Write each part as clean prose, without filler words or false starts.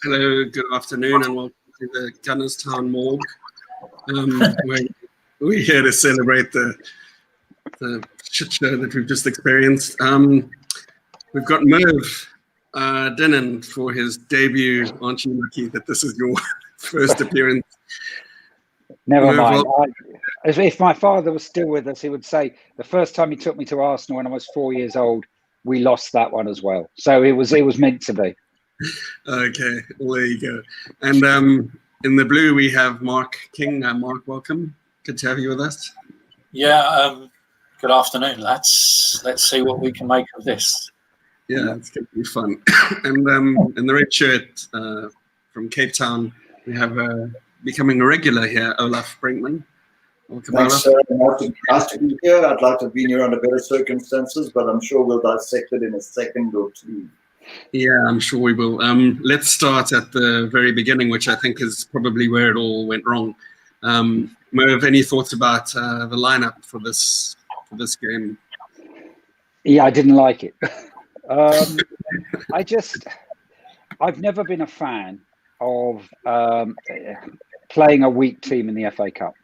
Hello, good afternoon, and welcome to the Gunnerstown Morgue. We're here to celebrate the shit show that we've just experienced. We've got Merv Denon for his debut. Aren't you lucky that this is your first appearance? Never mind. If my father was still with us, he would say the first time he took me to Arsenal when I was 4 years old, we lost that one as well. So it was meant to be. Okay, well, there you go. And in the blue, we have Mark King. Mark, welcome. Good to have you with us. Yeah, good afternoon, lads. Let's see what we can make of this. Yeah, it's going to be fun. And in the red shirt from Cape Town, we have becoming a regular here, Olaf Brinkman. Welcome, Thanks, Olaf. Nice to be here. I'd like to have been here under better circumstances, but I'm sure we'll dissect it in a second or two. Yeah, I'm sure we will. Let's start at the very beginning, which I think is probably where it all went wrong. Merv, any thoughts about the lineup for this game? Yeah, I didn't like it. I've never been a fan of playing a weak team in the FA Cup.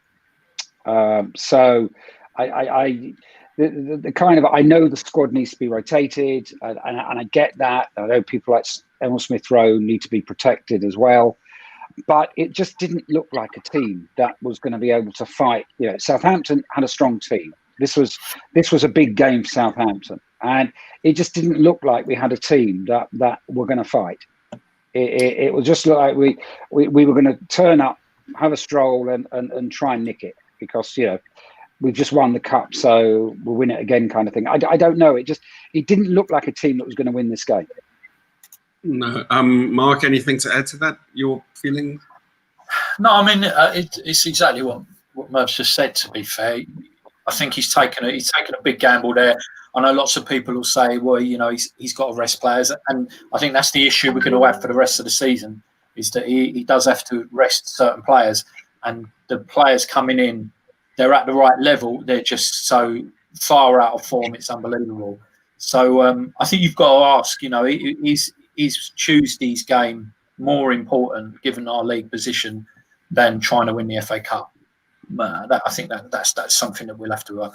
So the kind of, I know the squad needs to be rotated, and I get that. I know people like Emil Smith-Rowe need to be protected as well, but it just didn't look like a team that was going to be able to fight. You know, Southampton had a strong team. This was a big game for Southampton, and it just didn't look like we had a team that were going to fight. It was just like we were going to turn up, have a stroll, and try and nick it because we've just won the cup, so we'll win it again, kind of thing. I don't know. It didn't look like a team that was going to win this game. No, Mark, anything to add to that? Your feeling? No, I mean it's exactly what Merv's just said. To be fair, I think he's taken a big gamble there. I know lots of people will say, well, he's got to rest players, and I think that's the issue we're going to have for the rest of the season. Is that he does have to rest certain players, and the players coming in, they're at the right level. They're just so far out of form. It's unbelievable. So I think you've got to ask, is Tuesday's game more important, given our league position, than trying to win the FA Cup? I think that's something that we'll have to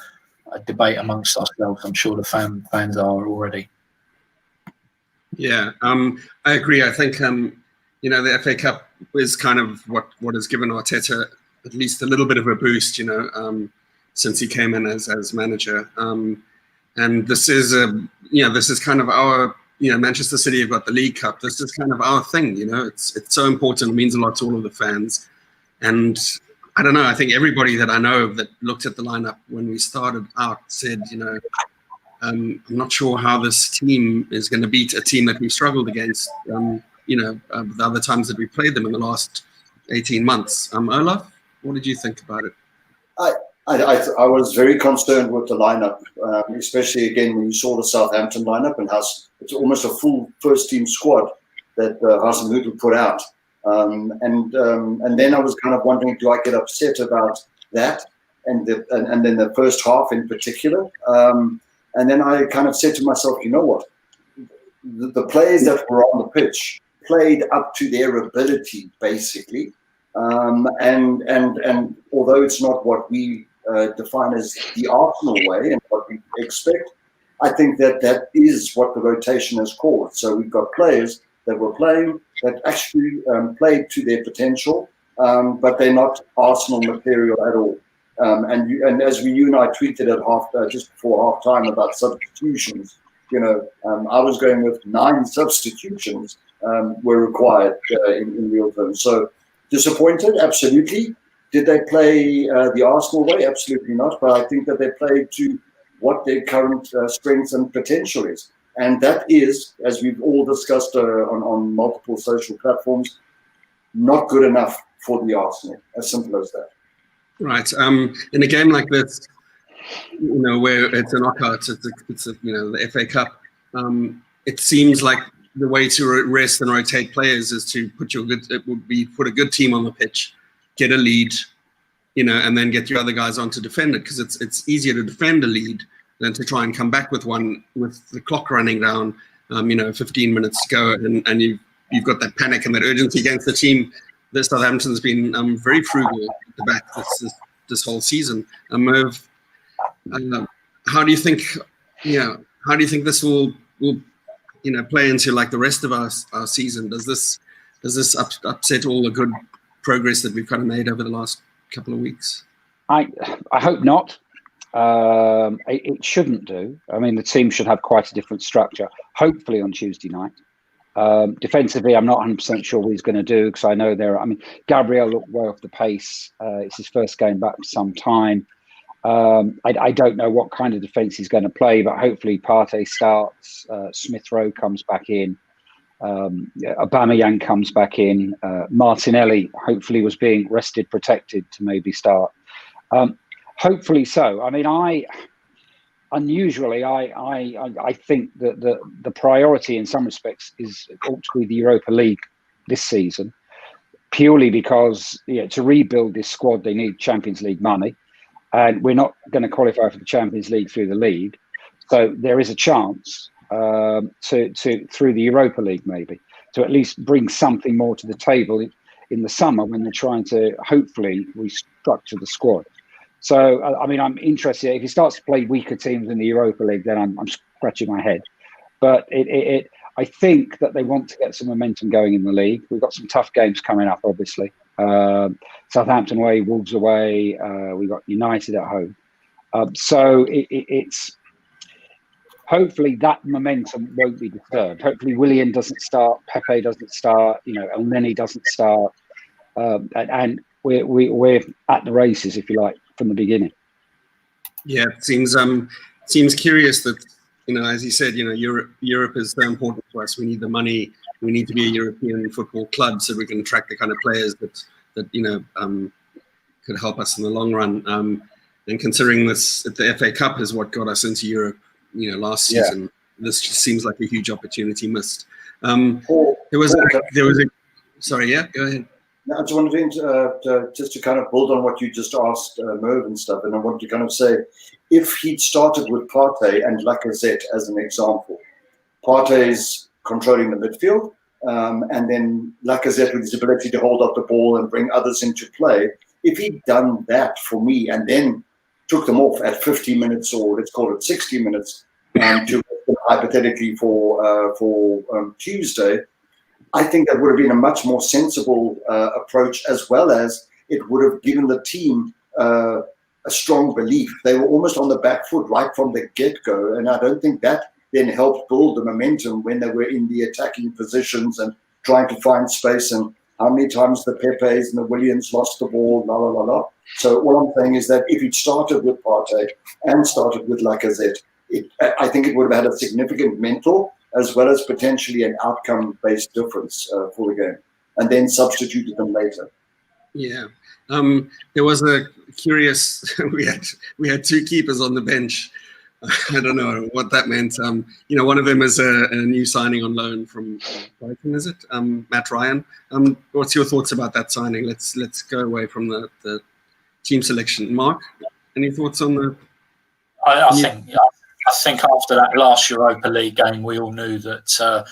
debate amongst ourselves. I'm sure the fans are already. Yeah, I agree. I think the FA Cup is kind of what has given Arteta at least a little bit of a boost, since he came in as manager. And this is kind of our, Manchester City have got the League Cup. This is kind of our thing, It's so important. It means a lot to all of the fans. And I don't know. I think everybody that I know that looked at the lineup when we started out said, I'm not sure how this team is going to beat a team that we've struggled against, the other times that we played them in the last 18 months. Olaf, what did you think about it? I was very concerned with the lineup, especially again when you saw the Southampton lineup and how it's almost a full first-team squad that Hasenhüttl put out. And then I was kind of wondering, do I get upset about that and then the first half in particular? And then I kind of said to myself, you know what? The players that were on the pitch played up to their ability, basically. And although it's not what we define as the Arsenal way and what we expect, I think that is what the rotation has caused. So we've got players that were playing that actually played to their potential, but they're not Arsenal material at all. And as you and I tweeted at just before half time about substitutions, I was going with 9 substitutions were required in real terms. So disappointed, absolutely. Did they play the Arsenal way? Absolutely not. But I think that they played to what their current strengths and potential is. And that is, as we've all discussed on multiple social platforms, not good enough for the Arsenal. As simple as that. Right. In a game like this, where it's a knockout, it's the FA Cup. It seems like the way to rest and rotate players is to put a good team on the pitch, get a lead, and then get your other guys on to defend it, because it's easier to defend a lead than to try and come back with one with the clock running down, 15 minutes to go, and you've got that panic and that urgency against the team. The Southampton's been very frugal at the back this whole season. Merv, how do you think? How do you think this will play into like the rest of our season? Does this upset all the good progress that we've kind of made over the last couple of weeks? I hope not. It shouldn't do. I mean, the team should have quite a different structure. Hopefully on Tuesday night. Defensively, I'm not 100% sure what he's going to do, because I know Gabriel looked way off the pace. It's his first game back for some time. I don't know what kind of defence he's going to play, but hopefully Partey starts, Smith Rowe comes back in, Aubameyang comes back in, Martinelli hopefully was being rested, protected to maybe start. Hopefully so. I mean, I think that the priority in some respects ought to be the Europa League this season, purely because to rebuild this squad they need Champions League money, and we're not going to qualify for the Champions League through the league, so there is a chance to through the Europa League maybe to at least bring something more to the table in the summer when they're trying to hopefully restructure the squad. So, I mean, I'm interested. If he starts to play weaker teams in the Europa League, then I'm scratching my head. But I think that they want to get some momentum going in the league. We've got some tough games coming up, obviously. Southampton away, Wolves away. We've got United at home. So it's hopefully that momentum won't be disturbed. Hopefully Willian doesn't start, Pepe doesn't start, El Neni doesn't start, and we're at the races, if you like, from the beginning. Yeah, it seems curious that as you said, Europe is so important to us. We need the money. We need to be a European football club so we can attract the kind of players that could help us in the long run. And considering the FA Cup is what got us into Europe, last season, this just seems like a huge opportunity missed. Sorry, yeah, go ahead. I just wanted to kind of build on what you just asked Merv and stuff, and I want to kind of say, if he'd started with Partey and Lacazette as an example, Partey's controlling the midfield, and then Lacazette with his ability to hold up the ball and bring others into play. If he'd done that for me and then took them off at 50 minutes, or let's call it 60 minutes, to hypothetically for Tuesday, I think that would have been a much more sensible approach, as well as it would have given the team a strong belief. They were almost on the back foot right from the get-go, and I don't think that then helped build the momentum when they were in the attacking positions and trying to find space, and how many times the Pepes and the Williams lost the ball, la, la, la, la. So what I'm saying is that if he'd started with Partey and started with Lacazette, I think it would have had a significant mental as well as potentially an outcome-based difference for the game, and then substituted them later. Yeah, there was a curious. we had two keepers on the bench. I don't know what that meant. One of them is a new signing on loan from Brighton, is it? Matt Ryan. What's your thoughts about that signing? Let's go away from the team selection. Mark, any thoughts on the? I think after that last Europa League game, we all knew that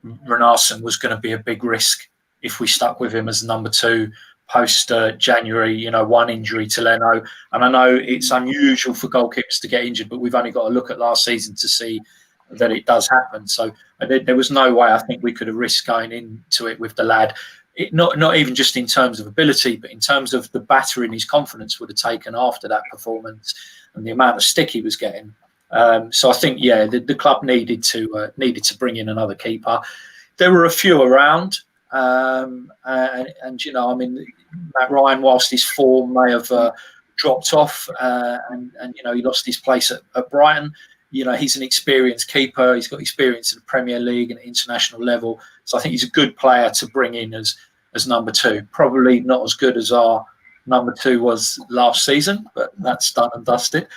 Renarsson was going to be a big risk if we stuck with him as number two post January. One injury to Leno, and I know it's unusual for goalkeepers to get injured, but we've only got to look at last season to see that it does happen. So there was no way I think we could have risked going into it with the lad. Not even just in terms of ability, but in terms of the battering his confidence would have taken after that performance and the amount of stick he was getting. So I think, the club needed to bring in another keeper. There were a few around, and Matt Ryan, whilst his form may have dropped off, and he lost his place at Brighton. He's an experienced keeper. He's got experience at the Premier League and international level. So I think he's a good player to bring in as number two. Probably not as good as our number two was last season, but that's done and dusted.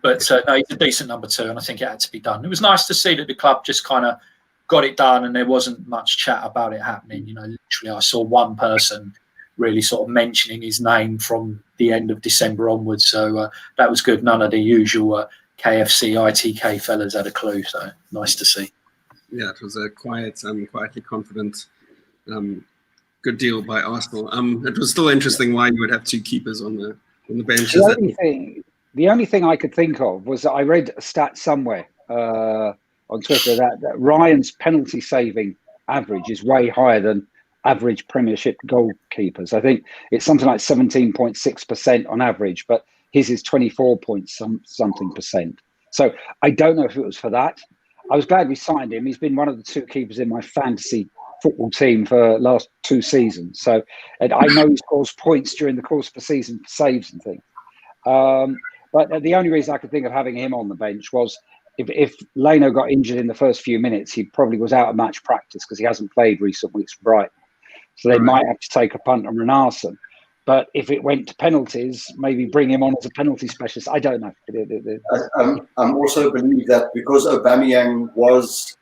But no, he's a decent number two, and I think it had to be done. It was nice to see that the club just kind of got it done, and there wasn't much chat about it happening. Literally, I saw one person really sort of mentioning his name from the end of December onwards. So that was good. None of the usual KFC, ITK fellas had a clue. So nice to see. yeah, it was a quietly confident, good deal by Arsenal. It was still interesting why you would have two keepers on the bench. The only thing I could think of was that I read a stat somewhere on Twitter that Ryan's penalty saving average is way higher than average Premiership goalkeepers. I think it's something like 17.6% on average, but his is 24-something%. So I don't know if it was for that. I was glad we signed him. He's been one of the two keepers in my fantasy football team for the last 2 seasons. So and I know he scores points during the course of the season for saves and things. But the only reason I could think of having him on the bench was if Leno got injured in the first few minutes, he probably was out of match practice because he hasn't played recent weeks for Brighton. So they might have to take a punt on Renarson. But if it went to penalties, maybe bring him on as a penalty specialist. I don't know. I'm also believe that because Aubameyang was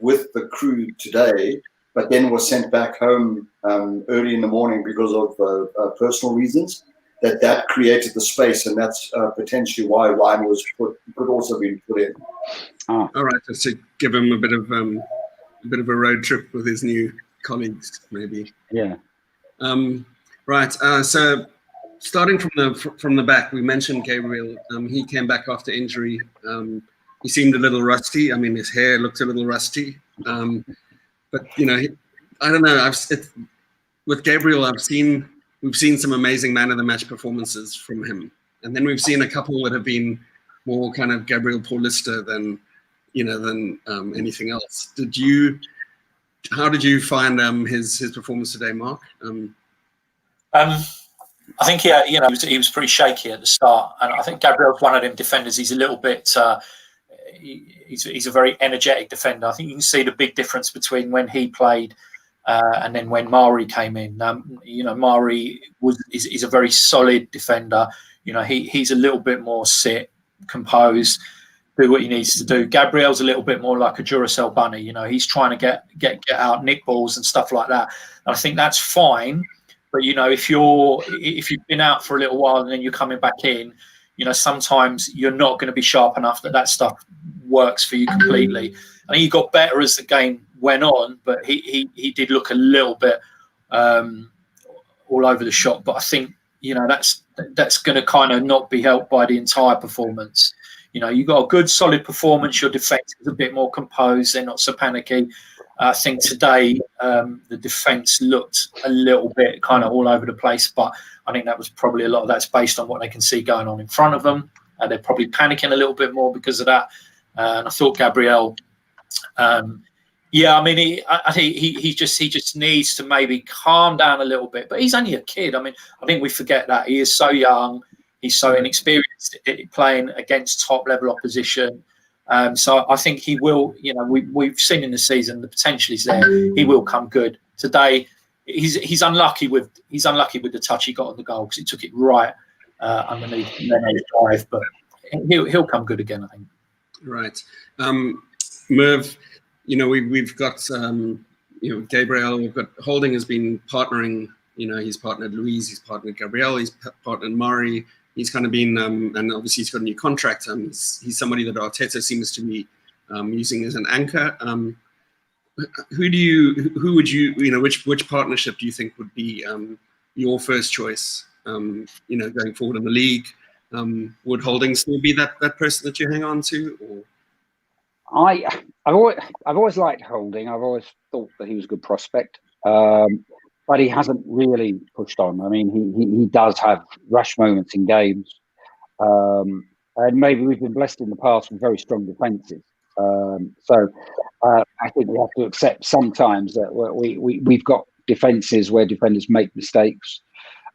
with the crew today, but then was sent back home early in the morning because of personal reasons, that created the space, and that's potentially why Ryan could also be put in. All right, just to give him a bit of a road trip with his new colleagues, maybe. Yeah. Right. So starting from the back, we mentioned Gabriel. He came back after injury. He seemed a little rusty. I mean, his hair looked a little rusty. But I don't know. With Gabriel, we've seen some amazing man of the match performances from him, and then we've seen a couple that have been more kind of Gabriel Paulista than anything else. How did you find his performance today, Mark? I think he was pretty shaky at the start, and I think Gabriel's one of them defenders. He's a little bit. He's a very energetic defender. I think you can see the big difference between when he played and then when Mari came in. Mari is a very solid defender. He's a little bit more composed, do what he needs to do. Gabriel's a little bit more like a Duracell bunny. He's trying to get out nick balls and stuff like that. And I think that's fine. But if you've been out for a little while and then you're coming back in, sometimes you're not going to be sharp enough that stuff works for you completely. I think he got better as the game went on, but he did look a little bit all over the shop. But I think that's going to kind of not be helped by the entire performance. You got a good solid performance. Your defence is a bit more composed. They're not so panicky. I think today the defence looked a little bit kind of all over the place, but I think that was probably a lot of that's based on what they can see going on in front of them. They're probably panicking a little bit more because of that. And I thought Gabriel, I think he just needs to maybe calm down a little bit. But he's only a kid. I mean, I think we forget that he is so young. He's so inexperienced playing against top level opposition. So I think he will. We've seen in the season the potential is there. He will come good. Today, he's unlucky with the touch he got on the goal because he took it right underneath Leno's drive. But he'll come good again, I think. Right, Merv. We've got Gabriel. We've got Holding has been partnering. He's partnered Luis. He's partnered Gabriel. He's partnered Mari. He's kind of been, and obviously he's got a new contract. He's somebody that Arteta seems to be using as an anchor. Which partnership do you think would be your first choice? Going forward in the league, would Holding still be that person that you hang on to? Or I've always liked Holding. I've always thought that he was a good prospect. But he hasn't really pushed on. I mean, he does have rash moments in games. And maybe we've been blessed in the past with very strong defences. So I think we have to accept sometimes that we've got defences where defenders make mistakes.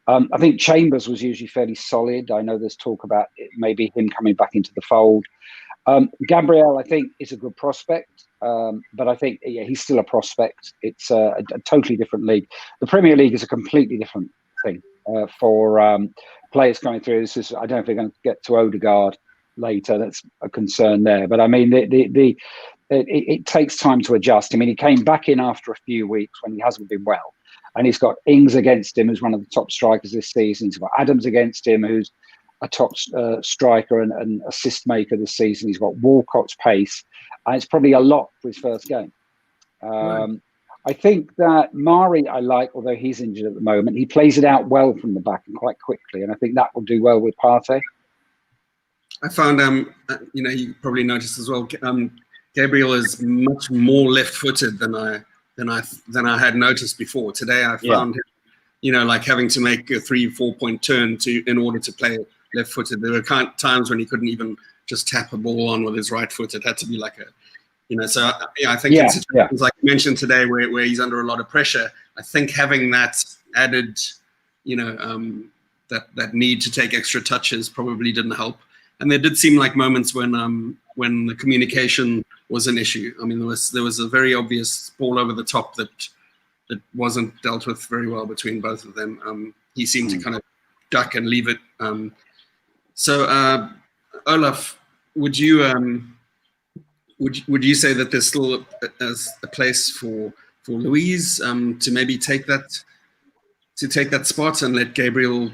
I think Chambers was usually fairly solid. I know there's talk about maybe him coming back into the fold. Gabriel, I think, is a good prospect. But I think he's still a prospect. It's a totally different league. The Premier League is a completely different thing for players coming through. I don't know if they're going to get to Odegaard later. That's a concern there. But I mean, it takes time to adjust. I mean, he came back in after a few weeks when he hasn't been well, and he's got Ings against him, who's one of the top strikers this season. He's got Adams against him, who's a top striker and assist maker this season. He's got Walcott's pace. And it's probably a lot for his first game. I think that Mari I like, although he's injured at the moment. He plays it out well from the back and quite quickly, and I think that will do well with Partey. I found, you probably noticed as well, Gabriel is much more left-footed than I had noticed before. Today I found him, like having to make a 3-4 point turn in order to play left-footed. There were times when he couldn't even just tap a ball on with his right foot. It had to be like so I think in situations like you mentioned today where he's under a lot of pressure, I think having that added, that need to take extra touches probably didn't help. And there did seem like moments when the communication was an issue. I mean, there was a very obvious ball over the top that wasn't dealt with very well between both of them. He seemed to kind of duck and leave it. So Olaf, would you say that there's still a place for Louise to maybe take that spot and let Gabriel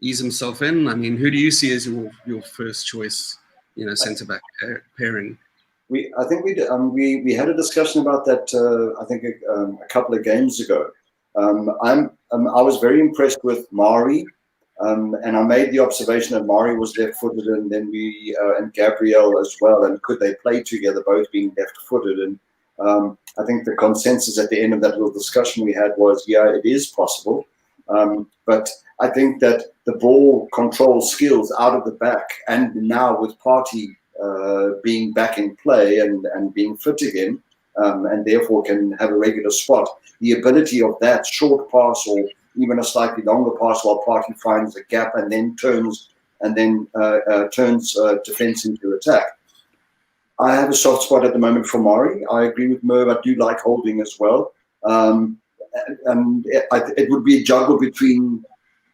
ease himself in? I mean, who do you see as your first choice, centre back pairing? I think we had a discussion about that. I think a couple of games ago. I was very impressed with Mari, and I made the observation that Mari was left-footed, and then and Gabriel as well. And could they play together, both being left-footed? And I think the consensus at the end of that little discussion we had was, it is possible. But I think that the ball control skills out of the back, and now with Partey being back in play and being fit again, and therefore can have a regular spot, the ability of that short pass or even a slightly longer pass while Partey finds a gap and then turns defence into attack. I have a soft spot at the moment for Mari. I agree with Merv. I do like Holding as well. And it would be a juggle between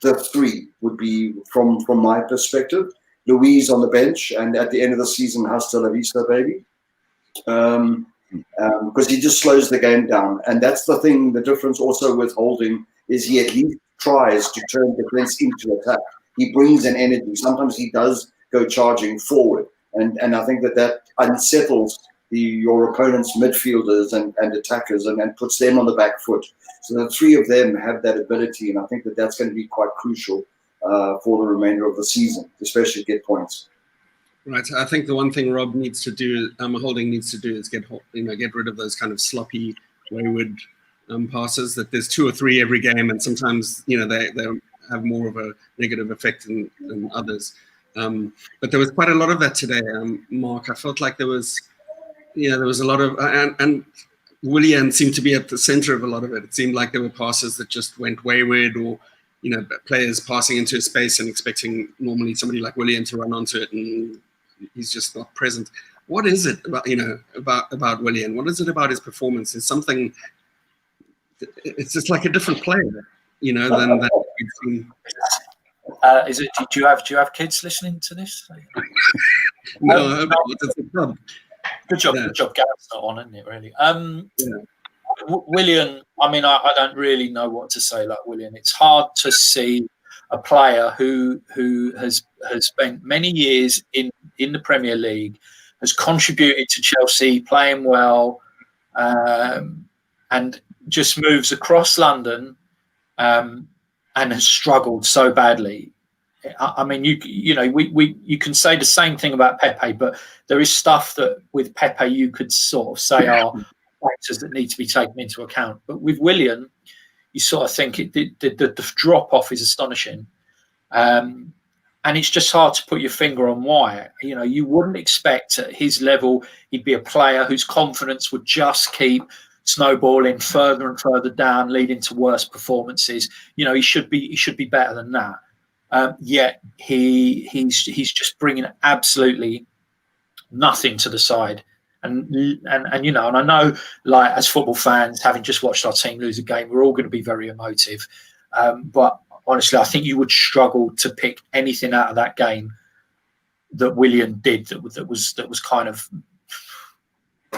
the three, would be from my perspective. Louise on the bench, and at the end of the season, hasta la vista, baby. Because he just slows the game down. And that's the thing, the difference also with Holding is he at least tries to turn defense into attack. He brings an energy. Sometimes he does go charging forward. And I think that unsettles your opponent's midfielders and attackers and puts them on the back foot. So the three of them have that ability, and I think that's going to be quite crucial for the remainder of the season, especially get points. Right. I think the one thing Rob needs to do, Holding needs to do, is get rid of those kind of sloppy, wayward passes. That there's 2 or 3 every game, and sometimes they have more of a negative effect than others. But there was quite a lot of that today, Mark. I felt like there was a lot of, and Willian seemed to be at the center of a lot of it. It seemed like there were passes that just went wayward, or players passing into a space and expecting normally somebody like Willian to run onto it, and he's just not present. What is it about Willian? What is it about his performance? It's something. It's just like a different player, than we've seen. Is it? Do you have kids listening to this? No, it's a club. Good job. Good job. Gareth's not on, isn't it? Really. Willian. I mean, I don't really know what to say like Willian. It's hard to see a player who has spent many years in the Premier League, has contributed to Chelsea, playing well, and just moves across London, and has struggled so badly. I mean, you can say the same thing about Pepe, but there is stuff that with Pepe you could sort of say are factors that need to be taken into account. But with Willian, you sort of think the drop off is astonishing, and it's just hard to put your finger on why. You wouldn't expect at his level he'd be a player whose confidence would just keep snowballing further and further down, leading to worse performances. He should be better than that. Yet he's just bringing absolutely nothing to the side, and I know, like, as football fans, having just watched our team lose a game, we're all going to be very emotive. But honestly, I think you would struggle to pick anything out of that game that Willian did that was kind of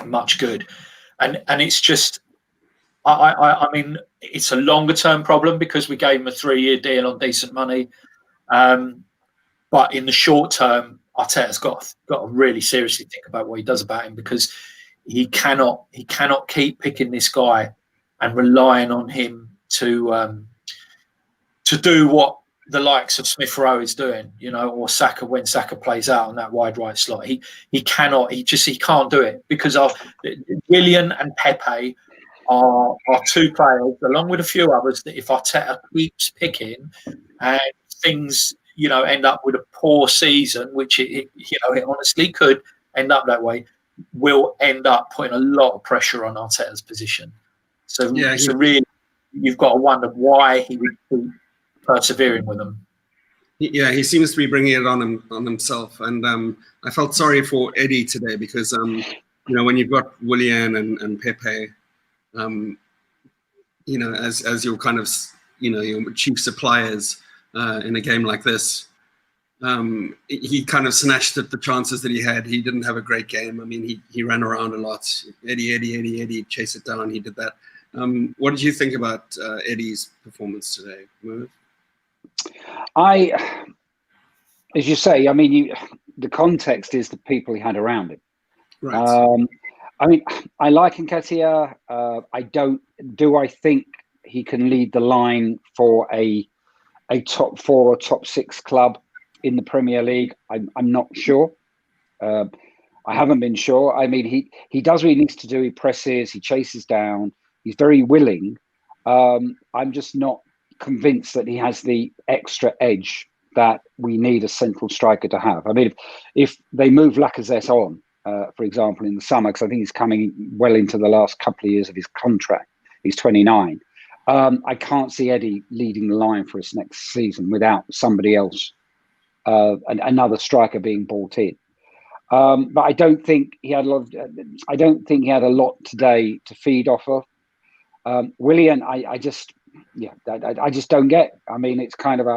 much good, and it's just. I mean, it's a longer term problem because we gave him a 3-year deal on decent money. But in the short term, Arteta's got to really seriously think about what he does about him, because he cannot keep picking this guy and relying on him to do what the likes of Smith Rowe is doing, or Saka when Saka plays out on that wide right slot. He can't do it because of Willian and Pepe are two players, along with a few others, that if Arteta keeps picking and things, end up with a poor season, which it honestly could end up that way, will end up putting a lot of pressure on Arteta's position. So really, you've got to wonder why he would keep persevering with them. Yeah, he seems to be bringing it on himself, and I felt sorry for Eddie today because when you've got Willian and Pepe, as your kind of your chief suppliers in a game like this, he kind of snatched at the chances that he had. He didn't have a great game. I mean, he ran around a lot. Eddie, chase it down. He did that. What did you think about Eddie's performance today, Merv? As you say, I mean, the context is the people he had around him. Right. I mean, I like Nketiah. I think he can lead the line for a top 4 or top 6 club in the Premier League? I'm not sure. I haven't been sure. I mean, he does what he needs to do. He presses, he chases down. He's very willing. I'm just not convinced that he has the extra edge that we need a central striker to have. I mean, if they move Lacazette on, for example, in the summer, because I think he's coming well into the last couple of years of his contract. He's 29. I can't see Eddie leading the line for us next season without somebody else, another striker being brought in. But I don't think he had a lot today to feed off of. Willian, I just don't get. I mean, it's kind of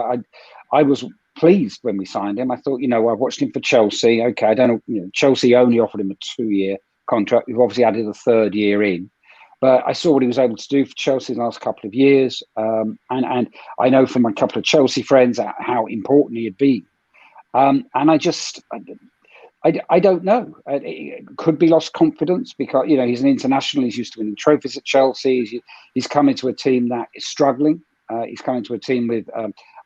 I was pleased when we signed him. I thought, I watched him for Chelsea. Okay, I don't know. Chelsea only offered him a 2-year contract. We've obviously added a 3rd year in. But I saw what he was able to do for Chelsea in the last couple of years. And I know from a couple of Chelsea friends how important he had been. And I don't know. It could be lost confidence because, he's an international. He's used to winning trophies at Chelsea. He's come into a team that is struggling. He's come into a team with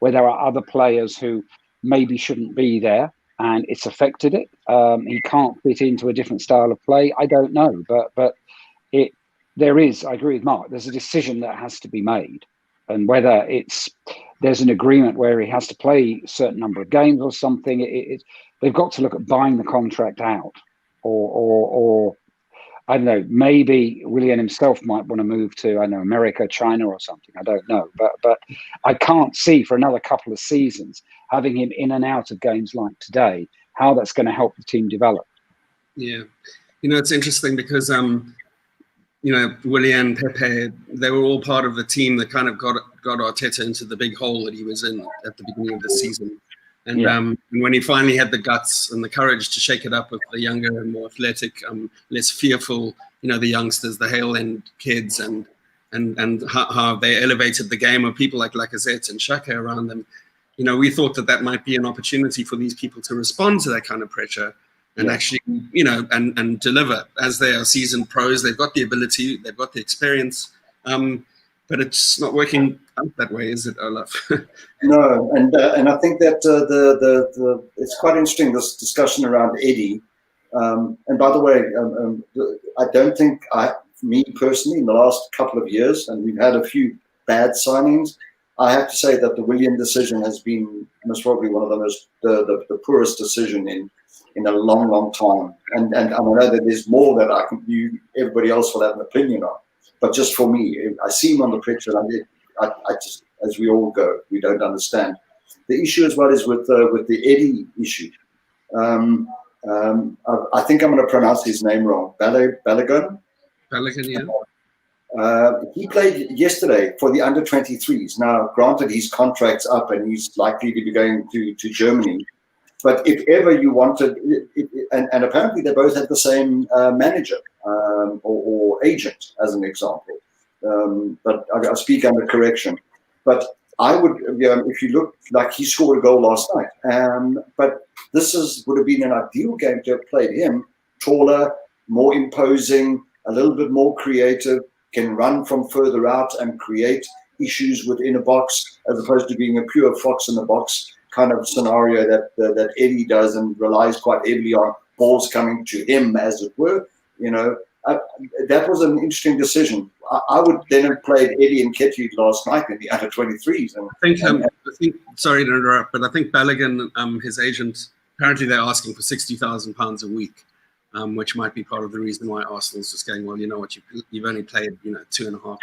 where there are other players who maybe shouldn't be there, and it's affected it. He can't fit into a different style of play. I don't know. But there is, I agree with Mark, there's a decision that has to be made. And whether there's an agreement where he has to play a certain number of games or something, they've got to look at buying the contract out. Or I don't know, maybe Willian himself might want to move to, America, China or something. I don't know. But I can't see for another couple of seasons having him in and out of games like today, how that's going to help the team develop. Yeah. It's interesting because Willian, Pepe, they were all part of the team that kind of got Arteta into the big hole that he was in at the beginning of the season. And when he finally had the guts and the courage to shake it up with the younger and more athletic, less fearful, the youngsters, the Hale End kids, and how they elevated the game of people like Lacazette and Xhaka around them, we thought that might be an opportunity for these people to respond to that kind of pressure. And actually, and deliver as they are seasoned pros. They've got the ability, they've got the experience, but it's not working out that way, is it, Olaf? No, and I think that it's quite interesting, this discussion around Eddie. And by the way, I don't think me personally, in the last couple of years, and we've had a few bad signings, I have to say that the Willian decision has been most probably one of the poorest decision in a long, long time. And I know that there's more that everybody else will have an opinion on. But just for me, I see him on the pitch and I just, as we all go, we don't understand. The issue as well is with the Eddie issue. I think I'm going to pronounce his name wrong. Balogun? Balogun, yeah. He played yesterday for the under-23s. Now, granted, his contract's up and he's likely to be going to Germany. But if ever you wanted, and apparently they both had the same manager or agent, as an example. But I speak under correction. But I would, if you look, like he scored a goal last night. But this would have been an ideal game to have played him, taller, more imposing, a little bit more creative, can run from further out and create issues within a box, as opposed to being a pure fox in the box kind of scenario that Eddie does and relies quite heavily on balls coming to him, as it were. That was an interesting decision. I would then have played Eddie and Ketty last night in the under 23s. And I think, sorry to interrupt, but I think Balogun, his agent, apparently they're asking for £60,000 a week, which might be part of the reason why Arsenal's just going, well, you know what, you've only played 2.5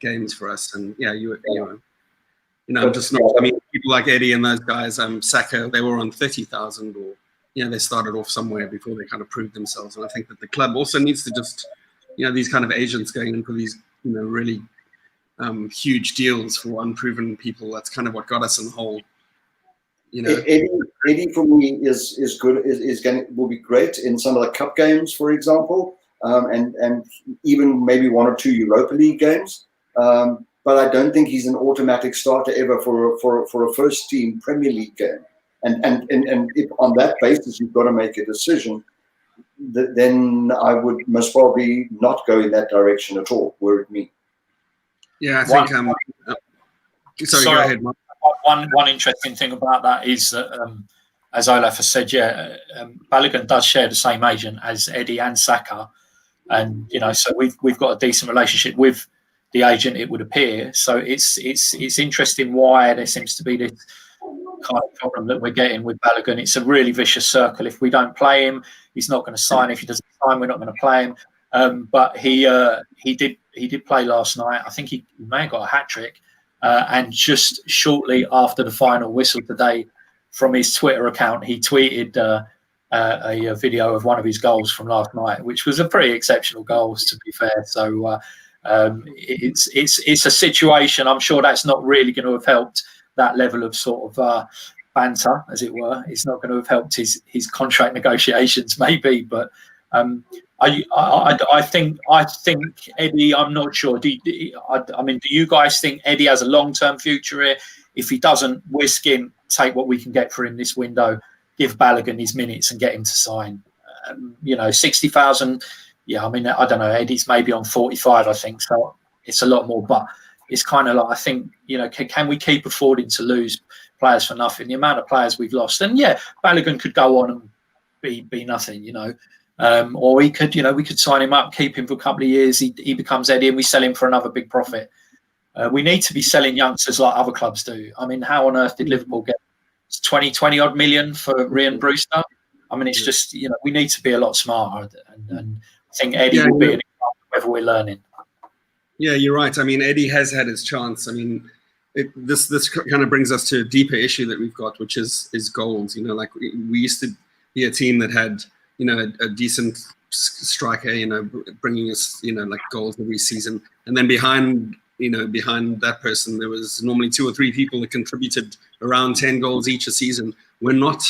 games for us, and I'm just not. I mean, people like Eddie and those guys, Saka, they were on 30,000, or they started off somewhere before they kind of proved themselves. And I think that the club also needs to just, these kind of agents going in for these, really huge deals for unproven people. That's kind of what got us in the hole. Eddie for me is good. Will be great in some of the cup games, for example, and even maybe 1 or 2 Europa League games. But I don't think he's an automatic starter ever for a first team Premier League game. And if on that basis you've got to make a decision, then I would most probably not go in that direction at all, were it me. Yeah, I think. Sorry, go ahead, Mark. One interesting thing about that is that, as Olaf has said, Balogun does share the same agent as Eddie and Saka, and so we've got a decent relationship with the agent, it would appear. So it's interesting why there seems to be this kind of problem that we're getting with Balogun. It's a really vicious circle. If we don't play him, he's not going to sign. If he doesn't sign, we're not going to play him. But he did play last night. I think he may have got a hat trick. And just shortly after the final whistle today, from his Twitter account, he tweeted a video of one of his goals from last night, which was a pretty exceptional goal, to be fair. So it's a situation. I'm sure that's not really going to have helped that level of sort of banter, as it were. It's not going to have helped his contract negotiations, maybe. But I think Eddie. I'm not sure. Do you guys think Eddie has a long-term future here? If he doesn't, risk him, take what we can get for him this window, give Balogun his minutes, and get him to sign. 60,000. Yeah, I mean, I don't know. Eddie's maybe on 45, I think, so it's a lot more. But it's kind of like, I think, can we keep affording to lose players for nothing? The amount of players we've lost, and Balogun could go on and be nothing, or we could sign him up, keep him for a couple of years. He becomes Eddie, and we sell him for another big profit. We need to be selling youngsters like other clubs do. I mean, how on earth did Liverpool get 20 odd million for Rhian Brewster? I mean, it's just, we need to be a lot smarter, and I think Eddie will be an example of whether we're learning. Yeah, you're right. I mean, Eddie has had his chance. I mean, this kind of brings us to a deeper issue that we've got, which is goals. Like we used to be a team that had, a decent striker, bringing us, like goals every season. And then behind that person, there was normally 2 or 3 people that contributed around 10 goals each a season. We're not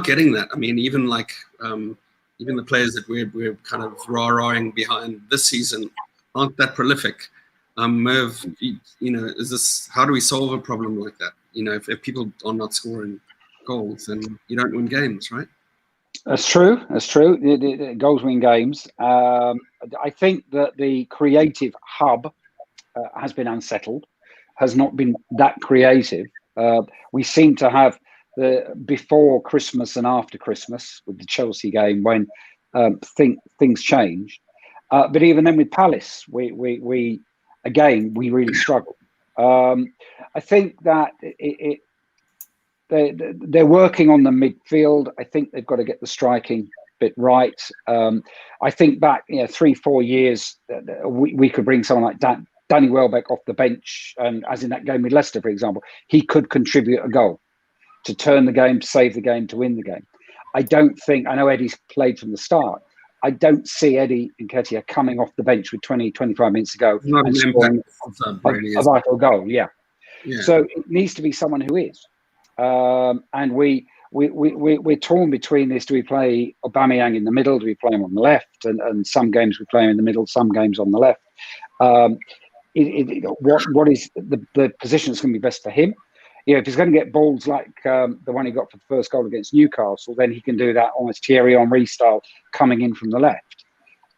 getting that. I mean, even the players that we're kind of rah-rahing behind this season aren't that prolific. Merv, how do we solve a problem like that? If people are not scoring goals, then you don't win games, right? That's true. The goals win games. I think that the creative hub has been unsettled, has not been that creative. We seem to have the before Christmas and after Christmas with the Chelsea game when things changed. But even then with Palace, we really struggled. I think that they're working on the midfield. I think they've got to get the striking bit right. I think back 3-4 years, we could bring someone like Danny Welbeck off the bench, and as in that game with Leicester, for example, he could contribute a goal to turn the game, to save the game, to win the game. I know Eddie's played from the start. I don't see Eddie Nketiah coming off the bench with 20-25 minutes to go and scoring a vital goal. Yeah. So it needs to be someone who is. And we're torn between this. Do we play Aubameyang in the middle? Do we play him on the left? And some games we play him in the middle, some games on the left. What is the position that's going to be best for him? If he's going to get balls like the one he got for the first goal against Newcastle, then he can do that almost Thierry Henry style, coming in from the left.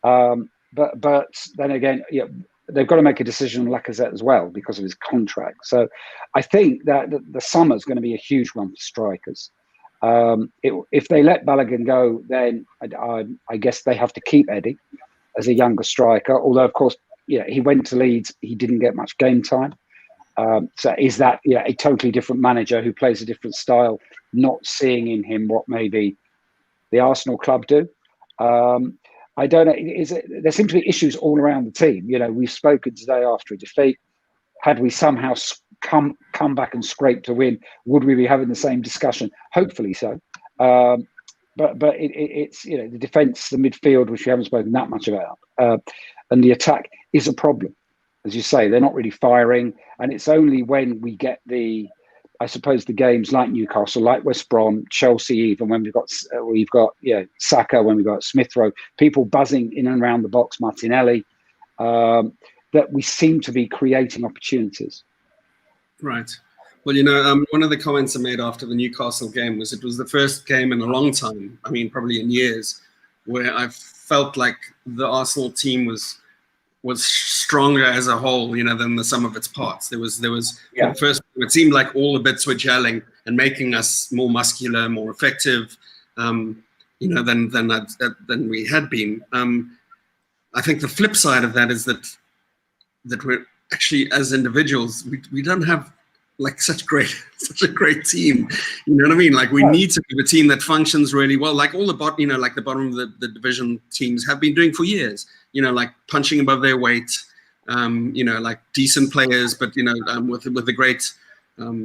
But then again, they've got to make a decision on Lacazette as well because of his contract. So I think that the summer is going to be a huge one for strikers. If they let Balogun go, then I guess they have to keep Eddie as a younger striker. Although, of course, he went to Leeds, he didn't get much game time. So is that a totally different manager who plays a different style, not seeing in him what maybe the Arsenal club do? I don't know. There seem to be issues all around the team. We've spoken today after a defeat. Had we somehow come back and scraped a win, would we be having the same discussion? Hopefully so. But it's the defence, the midfield, which we haven't spoken that much about, and the attack is a problem. As you say, they're not really firing, and it's only when we get the games like Newcastle, like West Brom, Chelsea, even when we've got Saka, when we've got Smith Rowe, people buzzing in and around the box, Martinelli, that we seem to be creating opportunities. Right. Well, one of the comments I made after the Newcastle game was it was the first game in a long time, I mean, probably in years, where I felt like the Arsenal team was stronger as a whole, than the sum of its parts. There was the first. It seemed like all the bits were gelling and making us more muscular, more effective, than we had been. I think the flip side of that is that we're actually, as individuals, we don't have like such a great team. You know what I mean? Like we need to have a team that functions really well, like all the bottom of the division teams have been doing for years. Like punching above their weight. Like decent players, but with a great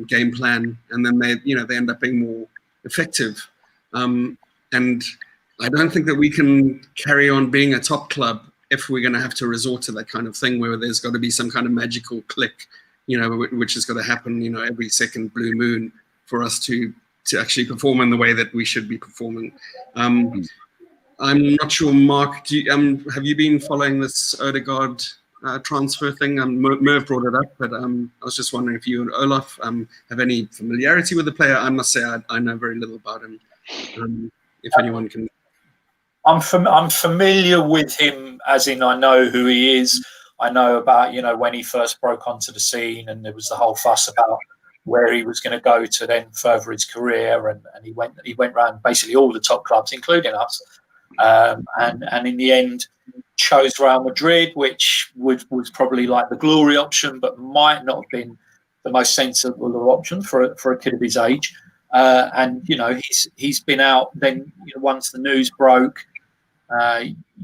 game plan, and then they end up being more effective. And I don't think that we can carry on being a top club if we're going to have to resort to that kind of thing where there's got to be some kind of magical click, which has got to happen, every second blue moon for us to actually perform in the way that we should be performing. I'm not sure, Mark, have you been following this Odegaard transfer thing? Merv brought it up, but I was just wondering if you and Olaf have any familiarity with the player. I must say I know very little about him. If anyone can. I'm familiar with him, as in I know who he is. I know about, when he first broke onto the scene, and there was the whole fuss about where he was going to go to then further his career, and he went around basically all the top clubs, including us, and in the end chose Real Madrid, which was probably like the glory option, but might not have been the most sensible option for a kid of his age. And he's been out. Then once the news broke,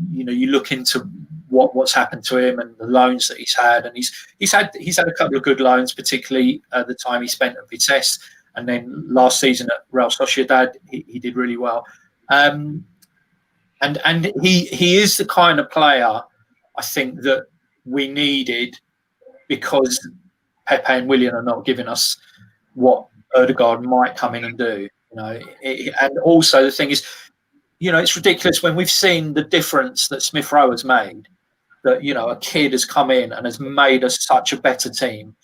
you look into what's happened to him and the loans that he's had, and he's had a couple of good loans, particularly the time he spent at Vitesse, and then last season at Real Sociedad he did really well. And he is the kind of player I think that we needed, because Pepe and Willian are not giving us what Odegaard might come in and do. And also the thing is, it's ridiculous when we've seen the difference that Smith Rowe has made. That a kid has come in and has made us such a better team,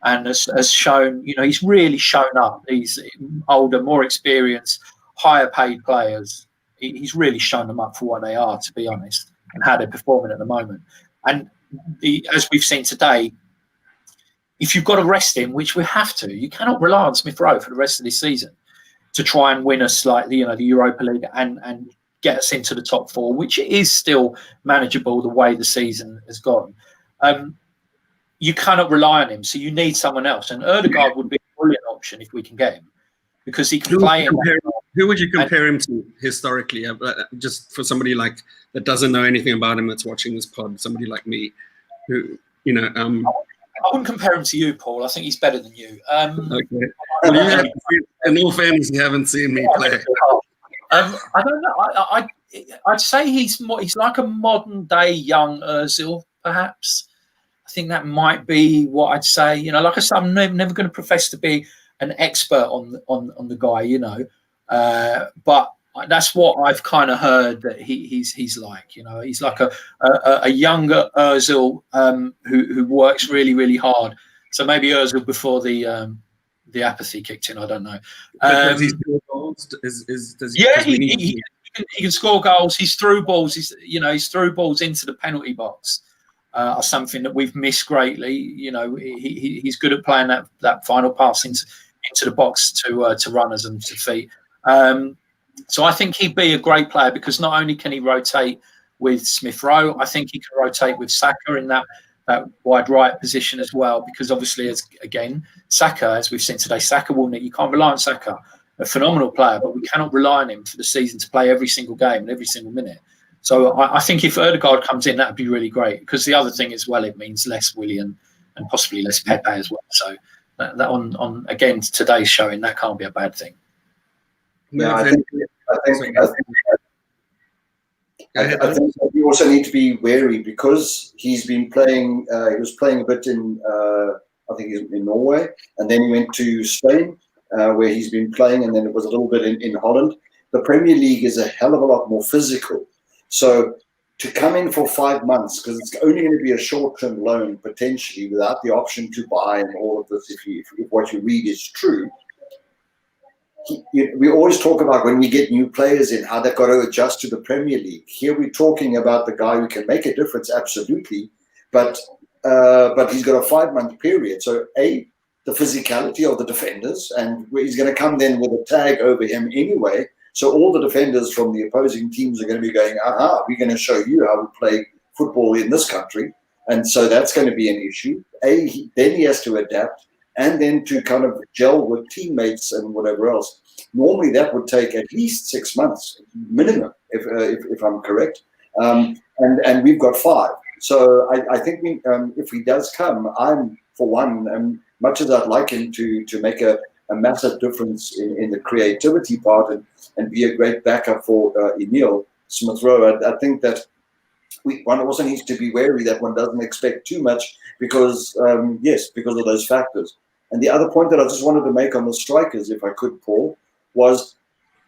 and has shown, he's really shown up. These older, more experienced, higher paid players. He's really shown them up for what they are, to be honest, and how they're performing at the moment. And as we've seen today, if you've got to rest him, which we have to, you cannot rely on Smith Rowe for the rest of this season to try and win us like the Europa League and get us into the top four, which is still manageable the way the season has gone. You cannot rely on him, so you need someone else. And Odegaard would be a brilliant option if we can get him, because he can play in. Who would you compare him to historically? Just for somebody like that doesn't know anything about him, that's watching this pod, somebody like me, who I wouldn't compare him to you, Paul. I think he's better than you. Okay. Well, in all fairness, you haven't seen me play. I don't know. I'd say he's like a modern day young Ozil, perhaps. I think that might be what I'd say. Like I said, I'm never going to profess to be an expert on the guy, but that's what I've kind of heard that he's like. He's like a younger Ozil who works really, really hard. So maybe Ozil before the apathy kicked in. I don't know. Does he still goals? he can score goals. He's through balls. He's through balls into the penalty box. Are something that we've missed greatly. He's good at playing that final pass into the box to runners and to feet. So I think he'd be a great player because not only can he rotate with Smith Rowe, I think he can rotate with Saka in that wide right position as well. Because obviously, Saka, as we've seen today, you can't rely on Saka, a phenomenal player, but we cannot rely on him for the season to play every single game and every single minute. So I think if Ødegaard comes in, that would be really great. Because the other thing as well, it means less Willian and possibly less Pepe as well. So that on again today's showing, that can't be a bad thing. Yeah, I think we also need to be wary because he's been playing. He was playing a bit in, I think, in Norway, and then he went to Spain, where he's been playing, and then it was a little bit in Holland. The Premier League is a hell of a lot more physical. So to come in for 5 months, because it's only going to be a short-term loan potentially, without the option to buy and all of this, if what you read is true. We always talk about when we get new players in, how they've got to adjust to the Premier League. Here we're talking about the guy who can make a difference, absolutely, but he's got a 5-month period. So the physicality of the defenders, and he's going to come then with a tag over him anyway. So all the defenders from the opposing teams are going to be going, we're going to show you how we play football in this country. And so that's going to be an issue. Then he has to adapt. And then to kind of gel with teammates and whatever else. Normally that would take at least 6 months minimum, if I'm correct. And we've got 5. So I think if he does come, I'm for one, much as I'd like him to make a massive difference in the creativity part and be a great backup for Emile Smith-Rowe, I think that one also needs to be wary that one doesn't expect too much because of those factors. And the other point that I just wanted to make on the strikers, if I could, Paul, was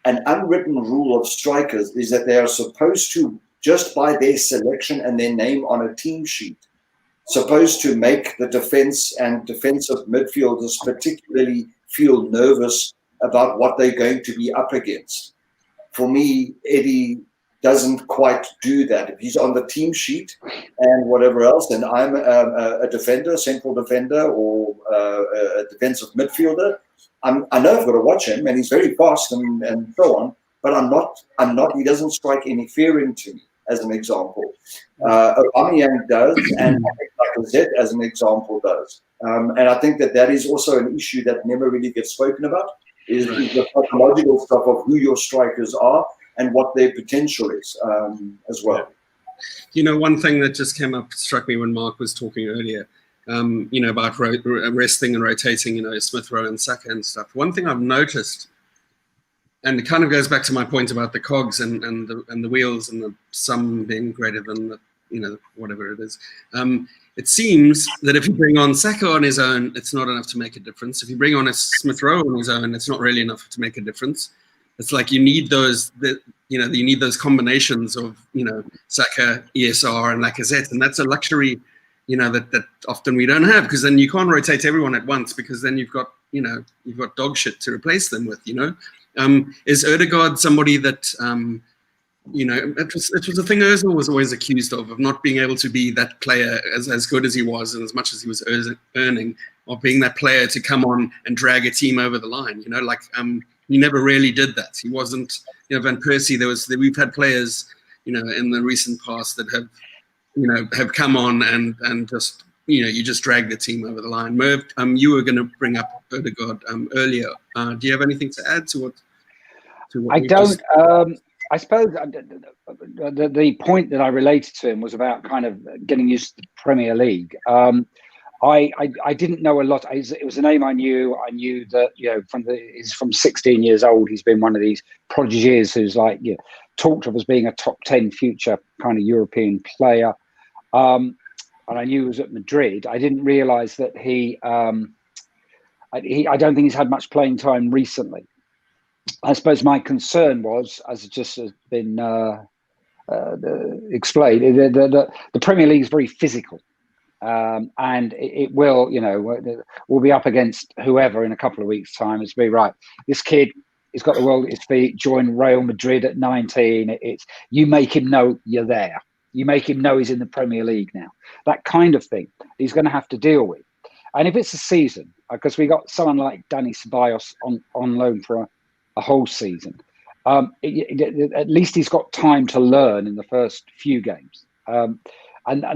an unwritten rule of strikers is that they are supposed to, just by their selection and their name on a team sheet, supposed to make the defense and defensive midfielders particularly feel nervous about what they're going to be up against. For me, Eddie doesn't quite do that. If he's on the team sheet and whatever else, and I'm a defender, central defender, or a defensive midfielder, I know I've got to watch him, and he's very fast and so on. But I'm not. He doesn't strike any fear into me, as an example. Aubameyang does, and Lacazette, as an example, does. And I think that is also an issue that never really gets spoken about. Is the psychological stuff of who your strikers are and what their potential is as well. One thing that just struck me when Mark was talking earlier, about resting and rotating, Smith Rowe and Saka and stuff. One thing I've noticed, and it kind of goes back to my point about the cogs and the wheels and the sum being greater than the, whatever it is. It seems that if you bring on Saka on his own, it's not enough to make a difference. If you bring on a Smith Rowe on his own, it's not really enough to make a difference. It's like you need those combinations of, Saka, ESR, and Lacazette, and that's a luxury, that often we don't have, because then you can't rotate everyone at once, because then you've got dog shit to replace them with. Is Ødegaard somebody that, it was a thing Ozil was always accused of not being able to be that player as good as he was and as much as he was earning, of being that player to come on and drag a team over the line. He never really did that. He wasn't, Van Persie. We've had players, in the recent past that have come on and just, you just drag the team over the line. Merv, you were going to bring up Ødegaard earlier. Do you have anything to add to what I don't. I suppose the point that I related to him was about kind of getting used to the Premier League. I didn't know a lot. It was a name I knew. I knew that he's from 16 years old. He's been one of these prodigies who's talked of as being a top 10 future kind of European player. And I knew he was at Madrid. I didn't realise that he. I don't think he's had much playing time recently. I suppose my concern was, as it just has been explained, the Premier League is very physical. And it will, we'll be up against whoever in a couple of weeks' time. It's be right. This kid He's got the world at his feet. Joined Real Madrid at 19. It's you make him know you're there. You make him know he's in the Premier League now. That kind of thing he's going to have to deal with. And if it's a season, because we got someone like Dani Ceballos on loan for a whole season, at least he's got time to learn in the first few games. And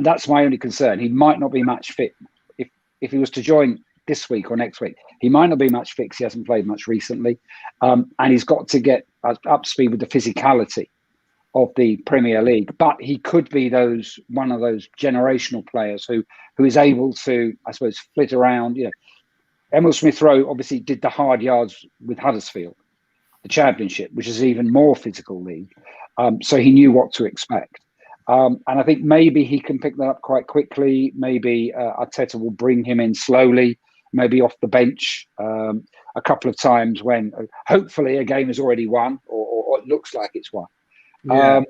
that's my only concern. He might not be match fit if he was to join this week or next week. He might not be match fit because he hasn't played much recently, and he's got to get up to speed with the physicality of the Premier League. But he could be one of those generational players who is able to, I suppose, flit around. You know, Emil Smith-Rowe obviously did the hard yards with Huddersfield, the Championship, which is an even more physical league. So he knew what to expect. And I think maybe he can pick that up quite quickly. Maybe Arteta will bring him in slowly, maybe off the bench a couple of times when hopefully a game is already won or it looks like it's won. Yeah.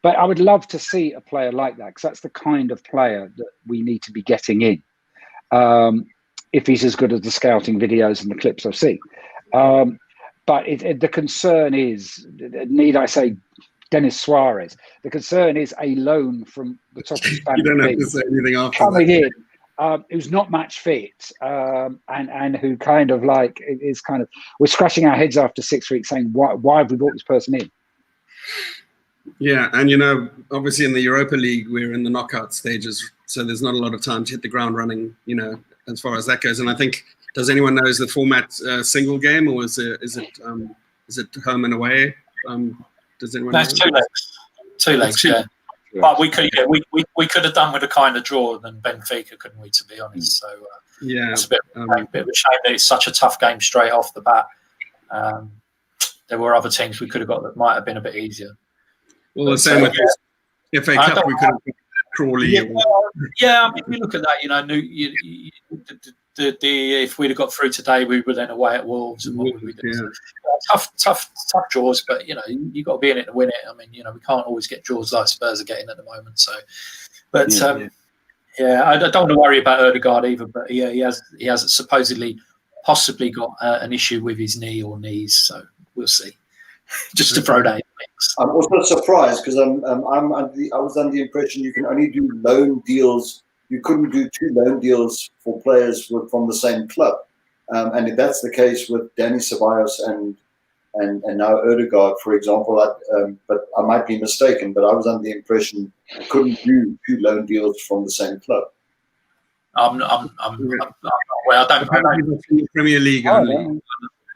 But I would love to see a player like that because that's the kind of player that we need to be getting in if he's as good as the scouting videos and the clips I've seen. But the concern is, need I say, Denis Suarez. The concern is a loan from the top of the Spanish You don't have league to say anything after coming that. in, who's not match fit, and who kind of like is kind of we're scratching our heads after 6 weeks, saying why have we brought this person in? Yeah, and obviously in the Europa League we're in the knockout stages, so there's not a lot of time to hit the ground running. As far as that goes, and I think does anyone know is the format single game or is it home and away? Does anyone know? That's two legs, yeah. But we could have done with a kind of draw than Benfica, couldn't we? To be honest, so yeah, it's a bit of a shame that it's such a tough game straight off the bat. There were other teams we could have got that might have been a bit easier. Well, the same with FA Cup, we could have Crawley. Yeah, I mean, if you look at that, if we'd have got through today, we were then away at Wolves, and what would we do? Yeah. Tough draws, but you got to be in it to win it. I mean, we can't always get draws like Spurs are getting at the moment. So, but I don't want to worry about Ødegaard either. But he has supposedly possibly got an issue with his knee or knees, so we'll see. Just to throw that in the mix. I'm also surprised because I was under the impression you can only do loan deals. You couldn't do 2 loan deals for players from the same club. And if that's the case with Dani Ceballos and now Ødegaard, for example, but I might be mistaken, but I was under the impression you couldn't do 2 loan deals from the same club. I'm well, I don't. Apparently it's the Premier League Oh, only. yeah.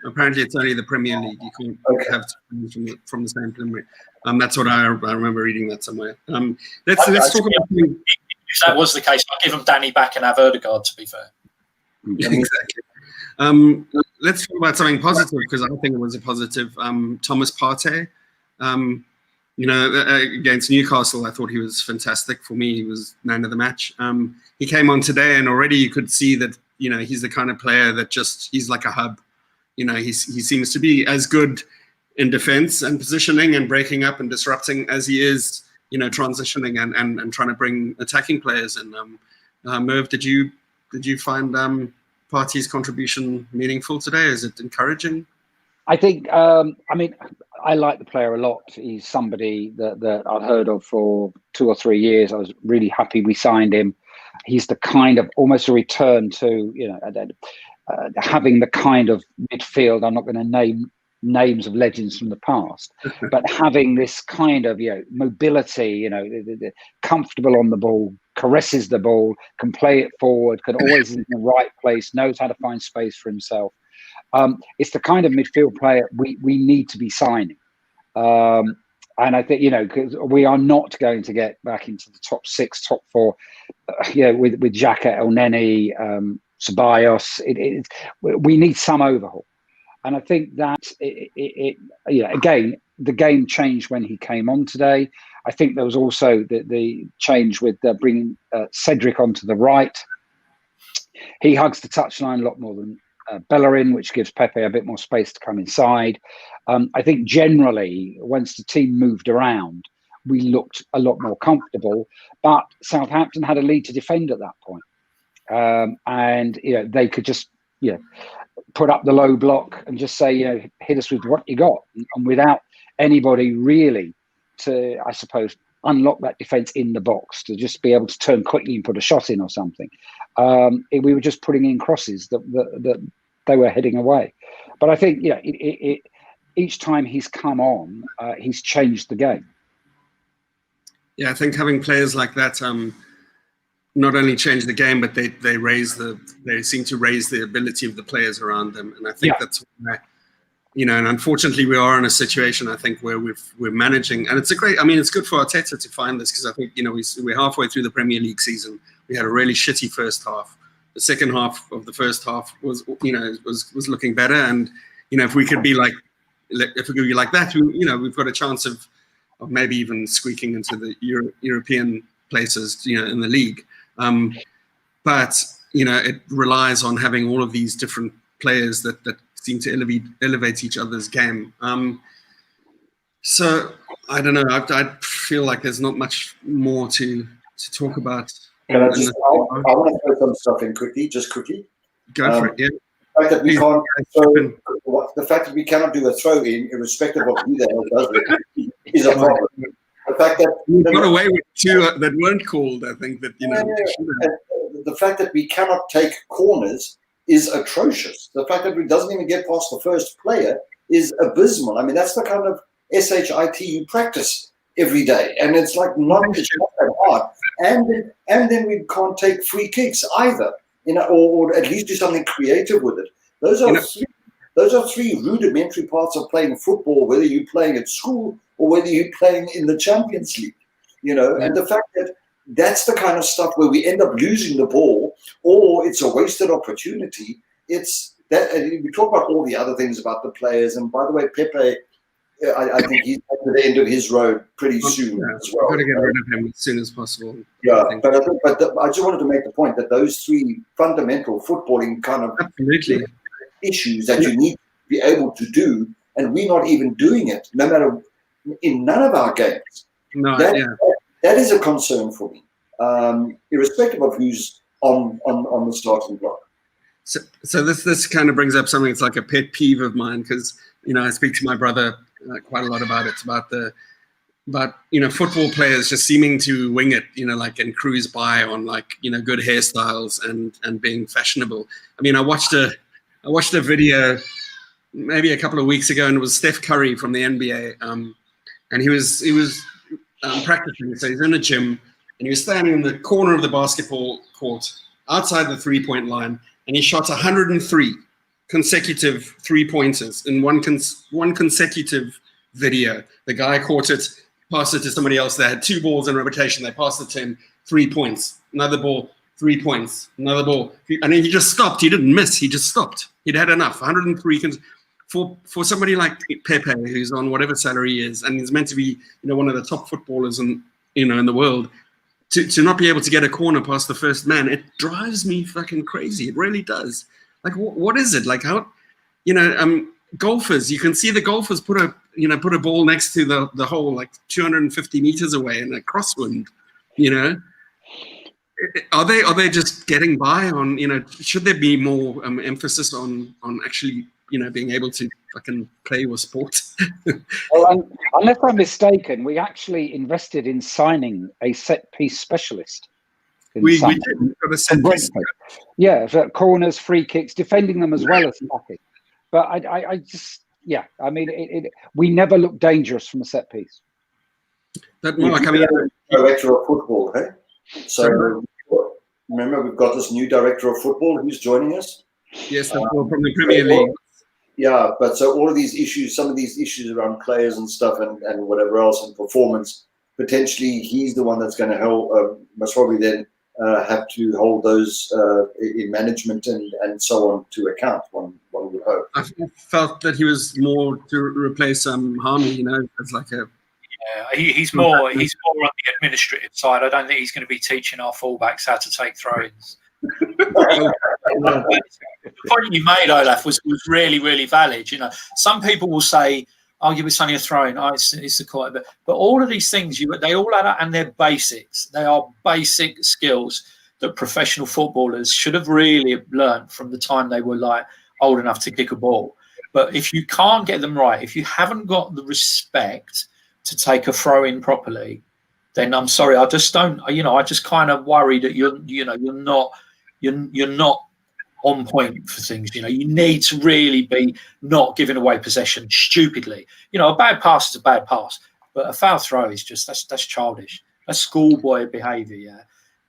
Apparently it's only the Premier League. You can't have 2 from the same Premier. That's what I remember reading that somewhere. Let's talk about. If that was the case, I'd give them Danny back and have Ødegaard, to be fair. Exactly. Let's talk about something positive because I think it was a positive. Thomas Partey, against Newcastle, I thought he was fantastic. For me, he was man of the match. He came on today, and already you could see that he's the kind of player that he's like a hub. He seems to be as good in defense and positioning and breaking up and disrupting as he is. Transitioning and trying to bring attacking players in. Merv, did you find Partey's contribution meaningful today? Is it encouraging? I think, I like the player a lot. He's somebody that I'd heard of for 2 or 3 years. I was really happy we signed him. He's the kind of almost a return to, having the kind of midfield. I'm not going to name names of legends from the past, but having this kind of mobility, comfortable on the ball, caresses the ball, can play it forward, can always in the right place, knows how to find space for himself. It's the kind of midfield player we need to be signing, and I think because we are not going to get back into the top 6, top 4, with Xhaka, El Neni, Ceballos. We need some overhaul. And I think that again, the game changed when he came on today. I think there was also the change with bringing Cedric onto the right. He hugs the touchline a lot more than Bellerin, which gives Pepe a bit more space to come inside. I think generally, once the team moved around, we looked a lot more comfortable. But Southampton had a lead to defend at that point. And they could just put up the low block and just say, hit us with what you got, and without anybody really to, I suppose, unlock that defence in the box to just be able to turn quickly and put a shot in or something. We were just putting in crosses that they were heading away. But I think, each time he's come on, he's changed the game. Yeah, I think having players like that not only change the game, but they seem to raise the ability of the players around them, and I think that's why, and unfortunately we are in a situation, I think, where we're managing, and it's good for Arteta to find this, because I think we're halfway through the Premier League season. We had a really shitty first half. The second half of the first half was looking better, and if we could be like that, we've got a chance of maybe even squeaking into the European places, in the league. But it relies on having all of these different players that seem to elevate each other's game. So I don't know. I feel like there's not much more to talk about. I want to throw some stuff in quickly. Go for it. Yeah. The fact that we cannot do a throw in, irrespective of who the hell does it, is a problem. The fact that we got away with two that weren't called, I think that the fact that we cannot take corners is atrocious. The fact that we doesn't even get past the first player is abysmal. I mean, that's the kind of SHIT you practice every day, and it's like not that hard. And then we can't take free kicks either, or at least do something creative with it. Those are three rudimentary parts of playing football, whether you're playing at school or whether you're playing in the Champions League, and the fact that that's the kind of stuff where we end up losing the ball, or it's a wasted opportunity. It's that we talk about all the other things about the players, and by the way, Pepe, I think he's at the end of his road pretty soon as well. We've got to get rid of him as soon as possible. Yeah, but I just wanted to make the point that those three fundamental footballing kind of issues that you need to be able to do, and we're not even doing it, no matter in none of our games. That is a concern for me, irrespective of who's on the starting block. So this kind of brings up something that's like a pet peeve of mine, because I speak to my brother quite a lot about it, about football players just seeming to wing it, and cruise by on good hairstyles and being fashionable. I mean, I watched a video maybe a couple of weeks ago, and it was Steph Curry from the NBA, and he was practicing. So he's in a gym, and he was standing in the corner of the basketball court outside the 3-point line, and he shot 103 consecutive 3-pointers in one consecutive video. The guy caught it, passed it to somebody else. They had 2 balls in rotation. They passed it to him, 3 points. Another ball, 3 points. Another ball. And he just stopped. He didn't miss. He just stopped. He'd had enough. 103 for somebody like Pepe, who's on whatever salary he is, and he's meant to be one of the top footballers in the world, to not be able to get a corner past the first man, it drives me fucking crazy. It really does. Like, what is it? Like, how, golfers, you can see the golfers put a ball next to the hole, like 250 meters away in a crosswind, Are they just getting by on, should there be more emphasis on actually, being able to fucking play your sport? Well, unless I'm mistaken, we actually invested in signing a set piece specialist. We did. We've got a set piece. Yeah, so corners, free kicks, defending them as well as attacking. But I just, I mean, we never look dangerous from a set piece. That more like, I mean, director of football, hey? So remember, we've got this new director of football who's joining us. Yes, from the Premier League. Yeah, but so all of these issues, some of these issues around players and stuff and whatever else and performance, potentially he's the one that's going to help, most probably then have to hold those in management and so on to account, one would hope. I felt that he was more to replace Harmy, as like a... Yeah, he's more on the administrative side. I don't think he's going to be teaching our fullbacks how to take throw-ins. The point you made, Olaf, was really, really valid. Some people will say, "Oh, it's only a throw-in. Oh, it's a quarter." But all of these things, they all add up, and they're basics. They are basic skills that professional footballers should have really learned from the time they were old enough to kick a ball. But if you can't get them right, if you haven't got the respect to take a throw in properly, then I'm sorry, I just don't. I just kind of worry that you're not on point for things. You need to really be not giving away possession stupidly. A bad pass is a bad pass, but a foul throw is just that's childish. That's schoolboy behaviour. Yeah,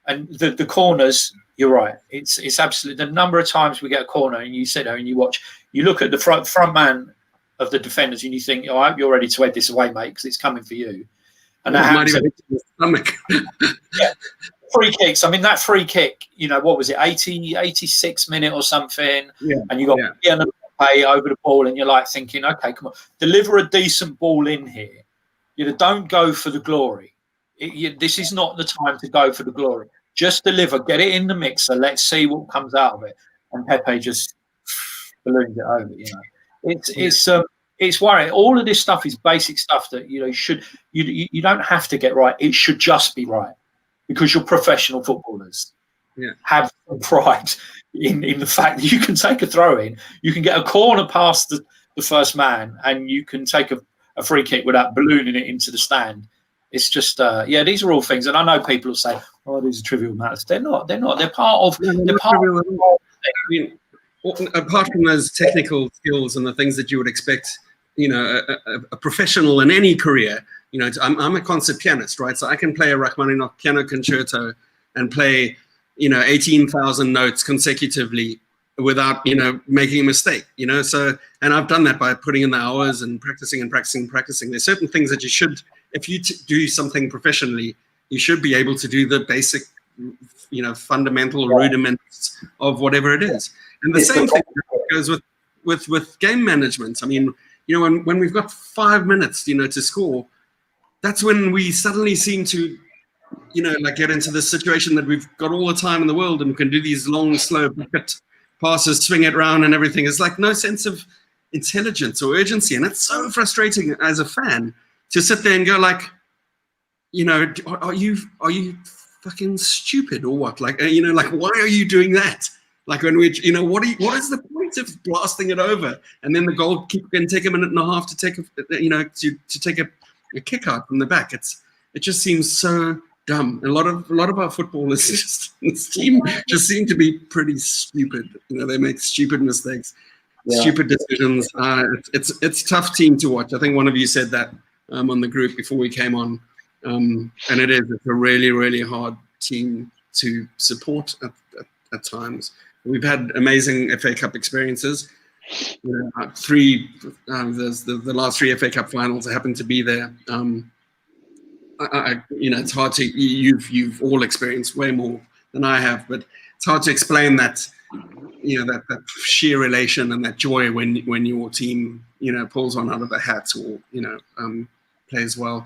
and the corners. You're right. It's absolutely the number of times we get a corner and you sit there and you watch. You look at the front man of the defenders and you think, I hope you're ready to head this away, mate, because it's coming for you. And that happens. Yeah. Free kicks. I mean, that free kick, what was it, 86 minute or something? Yeah. And you got pay over the ball and you're like thinking, okay, come on, deliver a decent ball in here. Don't go for the glory. This is not the time to go for the glory. Just deliver, get it in the mixer. Let's see what comes out of it. And Pepe just balloons it over. It's worrying. All of this stuff is basic stuff that you don't have to get right. It should just be right because you're professional footballers. Yeah. Have pride in the fact that you can take a throw in, you can get a corner past the first man, and you can take a free kick without ballooning it into the stand. It's just, these are all things. And I know people will say, oh, these are trivial matters. They're not. They're part of. Apart from those technical skills and the things that you would expect, a professional in any career. I'm a concert pianist, right? So I can play a Rachmaninoff piano concerto and play, 18,000 notes consecutively without, making a mistake. So, and I've done that by putting in the hours and practicing. There's certain things that you should. If you do something professionally, you should be able to do the basic, fundamental rudiments of whatever it is. And the same thing goes with game management. I mean, when we've got 5 minutes, to score, that's when we suddenly seem to, get into this situation that we've got all the time in the world and can do these long, slow passes, swing it around and everything. It's like no sense of intelligence or urgency. And it's so frustrating as a fan to sit there and go like, are you fucking stupid or what? Like, why are you doing that? Like when we, what is the point of blasting it over? And then the goalkeeper can take a minute and a half to take to take a kick out from the back. It just seems so dumb. A lot of our footballers this team just seem to be pretty stupid. They make stupid mistakes, stupid decisions. It's a tough team to watch. I think one of you said that on the group before we came on, and it's a really, really hard team to support at times. We've had amazing FA Cup experiences. The last 3 FA Cup finals I happened to be there. It's hard to you've all experienced way more than I have, but it's hard to explain that that sheer elation and that joy when your team pulls one out of the hat or plays well.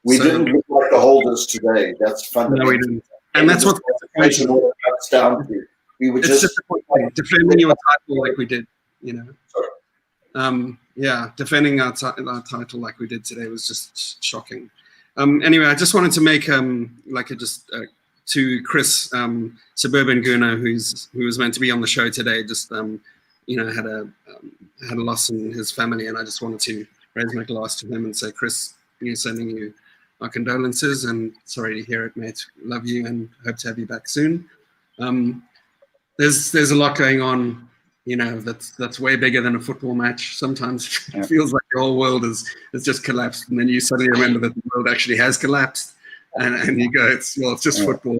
We didn't look like the holders today. That's fundamental. No, we didn't. And that's what it's down to. We were just defending your title like we did, defending our title like we did today was just shocking. Anyway, I just wanted to make to Chris, Suburban Guna, who was meant to be on the show today, just had a loss in his family, and I just wanted to raise my glass to him and say, Chris, sending you our condolences and sorry to hear it, mate. Love you and hope to have you back soon. There's a lot going on, that's way bigger than a football match. Sometimes it feels like the whole world has just collapsed, and then you suddenly remember that the world actually has collapsed, and you go, it's just football.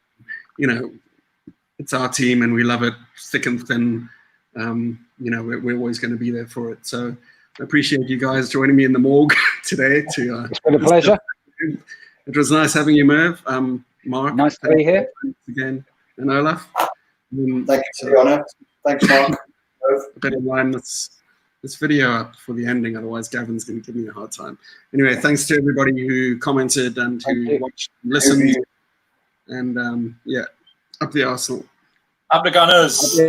It's our team and we love it thick and thin. We're always going to be there for it. So I appreciate you guys joining me in the morgue today. It's been a pleasure. It was nice having you, Merv. Mark, nice to be here again, and Olaf. Thank you for the honor. Thanks, Mark. Better line this video up for the ending, otherwise Gavin's going to give me a hard time. Anyway, thanks to everybody who commented and who watched, listened, and up the Arsenal. Up the Gunners.